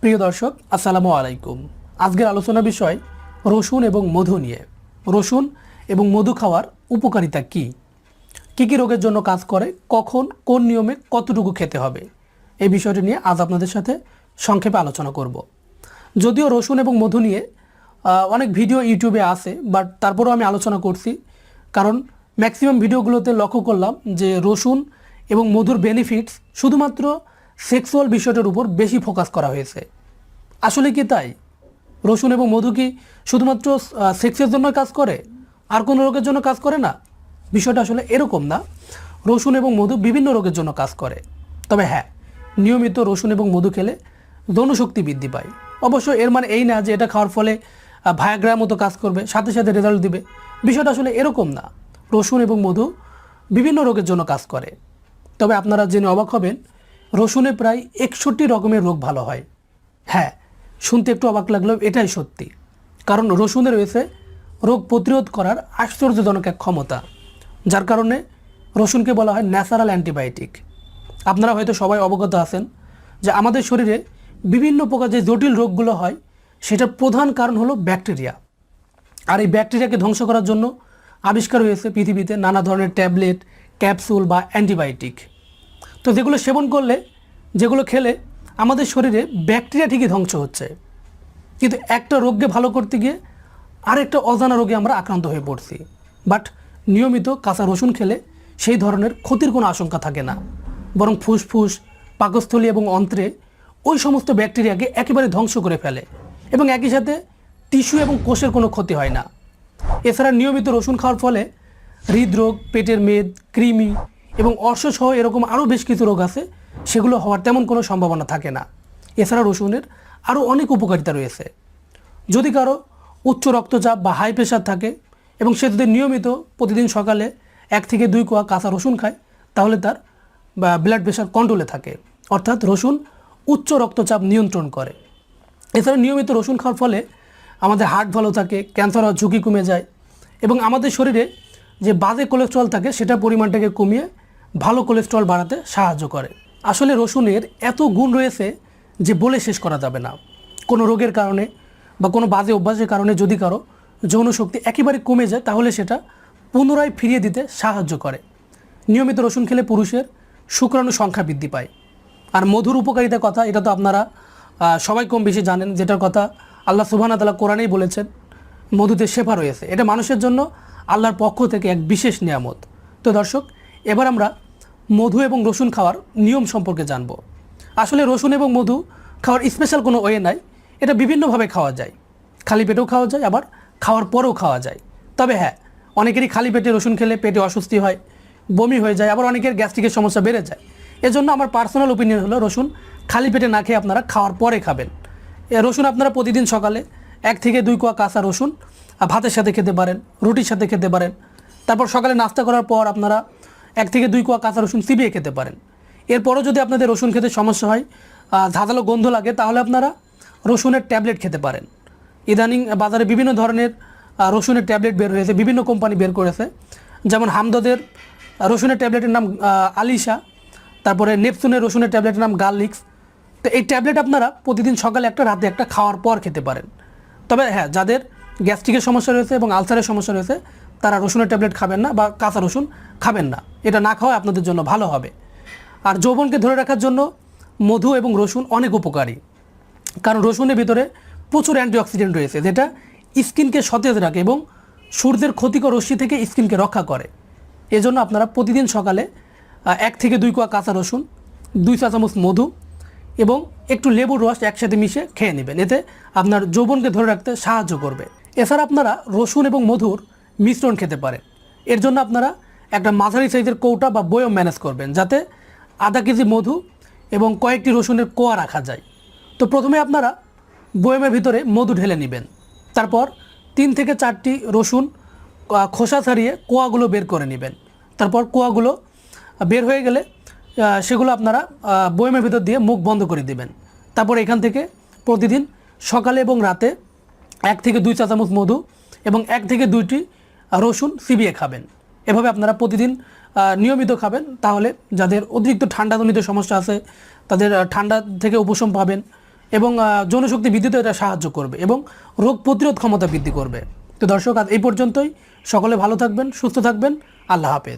প্রিয় দর্শক আসসালামু আলাইকুম। আজকের আলোচনা বিষয় রসুন এবং মধু নিয়ে। রসুন এবং মধু খাওয়ার উপকারিতা কি কি রোগের জন্য কাজ করে, কখন কোন নিয়মে কতটুকু খেতে হবে, এই বিষয়টি নিয়ে আজ আপনাদের সাথে সংক্ষেপে আলোচনা করব। যদিও রসুন এবং মধু নিয়ে অনেক ভিডিও ইউটিউবে আছে, বাট তারপরেও আমি আলোচনা করছি, কারণ ম্যাক্সিমাম ভিডিওগুলোতে লক্ষ্য করলাম যে রসুন এবং মধুর বেনিফিটস শুধুমাত্র সেক্সুয়াল বিষয়টার উপর বেশি ফোকাস করা হয়েছে। আসলে কি তাই? রসুন এবং মধু কি শুধুমাত্র সেক্সের জন্য কাজ করে, আর কোনো রোগের জন্য কাজ করে না? বিষয়টা আসলে এরকম না। রসুন এবং মধু বিভিন্ন রোগের জন্য কাজ করে। তবে হ্যাঁ, নিয়মিত রসুন এবং মধু খেলে যৌনশক্তি বৃদ্ধি পায়। অবশ্য এর মানে এই না যে এটা খাওয়ার ফলে ভায়াগ্রার মতো কাজ করবে, সাথে সাথে রেজাল্ট দিবে। বিষয়টা আসলে এরকম না। রসুন এবং মধু বিভিন্ন রোগের জন্য কাজ করে। তবে আপনারা জেনে অবাক হবেন, রসুনে প্রায় 61 রকমের রোগ ভালো হয়। হ্যাঁ, শুনতে একটু অবাক লাগলেও এটাই সত্যি, কারণ রসুনে রয়েছে রোগ প্রতিরোধ করার আশ্চর্যজনক এক ক্ষমতা, যার কারণে রসুনকে বলা হয় ন্যাচারাল অ্যান্টিবায়োটিক। আপনারা হয়তো সবাই অবগত আছেন যে আমাদের শরীরে বিভিন্ন প্রকার যে জটিল রোগগুলো হয়, সেটার প্রধান কারণ হলো ব্যাকটেরিয়া। আর এই ব্যাকটেরিয়াকে ধ্বংস করার জন্য আবিষ্কার হয়েছে পৃথিবীতে নানা ধরনের ট্যাবলেট, ক্যাপসুল বা অ্যান্টিবায়োটিক। তো যেগুলো সেবন করলে, যেগুলো খেলে আমাদের শরীরে ব্যাকটেরিয়া ঠিকই ধ্বংস হচ্ছে, কিন্তু একটা রোগকে ভালো করতে গিয়ে আরেকটা অজানা রোগে আমরা আক্রান্ত হয়ে পড়ছি। বাট নিয়মিত কাঁচা রসুন খেলে সেই ধরনের ক্ষতির কোনো আশঙ্কা থাকে না, বরং ফুসফুস, পাকস্থলী এবং অন্ত্রে ওই সমস্ত ব্যাকটেরিয়াকে একেবারে ধ্বংস করে ফেলে, এবং একই সাথে টিস্যু এবং কোষের কোনো ক্ষতি হয় না। এছাড়া নিয়মিত রসুন খাওয়ার ফলে হৃদরোগ, পেটের মেদ, কৃমি এবং অর্শসহ এরকম আরও বেশ কিছু রোগ আছে, সেগুলো হওয়ার তেমন কোনো সম্ভাবনা থাকে না। এছাড়া রসুনের আরও অনেক উপকারিতা রয়েছে। যদি কারো উচ্চ রক্তচাপ বা হাই প্রেশার থাকে এবং সে যদি নিয়মিত প্রতিদিন সকালে 1 থেকে 2 কোয়া কাঁচা রসুন খায়, তাহলে তার ব্লাড প্রেশার কন্ট্রোলে থাকে। অর্থাৎ রসুন উচ্চ রক্তচাপ নিয়ন্ত্রণ করে। এছাড়া নিয়মিত রসুন খাওয়ার ফলে আমাদের হার্ট ভালো থাকে, ক্যান্সার হওয়ার ঝুঁকি কমে যায়, এবং আমাদের শরীরে যে বাজে কোলেস্ট্রল থাকে সেটার পরিমাণটাকে কমিয়ে ভালো কোলেস্ট্রল বাড়াতে সাহায্য করে। আসলে রসুনের এত গুণ রয়েছে যে বলে শেষ করা যাবে না। কোনো রোগের কারণে বা কোনো বাজে অভ্যাসের কারণে যদি কারো যৌনশক্তি একেবারে কমে যায়, তাহলে সেটা পুনরায় ফিরিয়ে দিতে সাহায্য করে। নিয়মিত রসুন খেলে পুরুষের শুক্রাণু সংখ্যা বৃদ্ধি পায়। আর মধুর উপকারিতার কথা এটা তো আপনারা সবাই কম বেশি জানেন, যেটার কথা আল্লাহ সুবহানাহু ওয়া তাআলা কোরআনেই বলেছেন, মধুতে শেফা রয়েছে। এটা মানুষের জন্য আল্লাহর পক্ষ থেকে এক বিশেষ নিয়ামত। তো দর্শক, এবার আমরা মধু এবং রসুন খাওয়ার নিয়ম সম্পর্কে জানব। আসলে রসুন এবং মধু খাওয়ার স্পেশাল কোনো ওয়ে নাই, এটা বিভিন্নভাবে খাওয়া যায়। খালি পেটেও খাওয়া যায়, আবার খাওয়ার পরেও খাওয়া যায়। তবে হ্যাঁ, অনেকেরই খালি পেটে রসুন খেলে পেটে অস্বস্তি হয়, বমি হয়ে যায়, আবার অনেকের গ্যাস্ট্রিকের সমস্যা বেড়ে যায়। এজন্য আমার পার্সোনাল ওপিনিয়ন হলো রসুন খালি পেটে না খেয়ে আপনারা খাওয়ার পরে খাবেন। রসুন আপনারা প্রতিদিন সকালে 1 থেকে 2 কোয়া কাঁচা রসুন ভাতের সাথে খেতে পারেন, রুটির সাথে খেতে পারেন। তারপর সকালে নাস্তা করার পর আপনারা 1 থেকে 2 কোয়া কাঁচা রসুন চিবিয়ে খেতে পারেন। এরপরও যদি আপনাদের রসুন খেতে সমস্যা হয়, ঝাঁঝালো গন্ধ লাগে, তাহলে আপনারা রসুনের ট্যাবলেট খেতে পারেন। ইদানিং বাজারে বিভিন্ন ধরনের রসুনের ট্যাবলেট বের হয়েছে, বিভিন্ন কোম্পানি বের করেছে। যেমন হামদর্দের রসুনের ট্যাবলেটের নাম আলিশা, তারপরে নেপচুনের রসুনের ট্যাবলেটের নাম গার্লিক্স। তো এই ট্যাবলেট আপনারা প্রতিদিন সকালে একটা, রাতে একটা খাওয়ার পর খেতে পারেন। তবে হ্যাঁ, যাদের গ্যাস্ট্রিকের সমস্যা রয়েছে এবং আলসারের সমস্যা রয়েছে, তারা রসুনের ট্যাবলেট খাবেন না বা কাঁচা রসুন খাবেন না। এটা না খাওয়া আপনাদের জন্য ভালো হবে। আর যৌবনকে ধরে রাখার জন্য মধু এবং রসুন অনেক উপকারী, কারণ রসুনের ভিতরে প্রচুর অ্যান্টিঅক্সিডেন্ট রয়েছে, যেটা স্কিনকে সতেজ রাখে এবং সূর্যের ক্ষতিকর রশ্মি থেকে স্কিনকে রক্ষা করে। এজন্য আপনারা প্রতিদিন সকালে 1 থেকে 2 কোয়া কাঁচা রসুন, 2 চা চামচ মধু এবং একটু লেবুর রস একসাথে মিশিয়ে খেয়ে নেবেন। এতে আপনার যৌবনকে ধরে রাখতে সাহায্য করবে। এছাড়া আপনারা রসুন এবং মধুর মিশ্রণ খেতে পারেন। এর জন্য আপনারা একটা মাঝারি সাইজের কৌটা বা বয়ম ম্যানেজ করবেন, যাতে আধা কেজি মধু এবং কয়েকটি রসুনের কোয়া রাখা যায়। তো প্রথমে আপনারা বয়মের ভিতরে মধু ঢেলে নেবেন। তারপর 3 থেকে 4টি রসুন খোসা ছাড়িয়ে কোয়াগুলো বের করে নেবেন। তারপর কোয়াগুলো বের হয়ে গেলে সেগুলো আপনারা বয়মের ভিতর দিয়ে মুখ বন্ধ করে দিবেন। তারপর এখান থেকে প্রতিদিন সকালে এবং রাতে 1 থেকে 2 চা চামচ মধু এবং 1 থেকে 2টি রসুন চিবিয়ে খাবেন। এভাবে আপনারা প্রতিদিন নিয়মিত খাবেন। তাহলে যাদের অতিরিক্ত ঠান্ডাজনিত সমস্যা আছে, তাদের ঠান্ডা থেকে উপশম পাবেন এবং যৌনশক্তি বৃদ্ধিতে এটা সাহায্য করবে এবং রোগ প্রতিরোধ ক্ষমতা বৃদ্ধি করবে। তো দর্শক, আজ এই পর্যন্তই। সকলে ভালো থাকবেন, সুস্থ থাকবেন। আল্লাহ হাফেজ।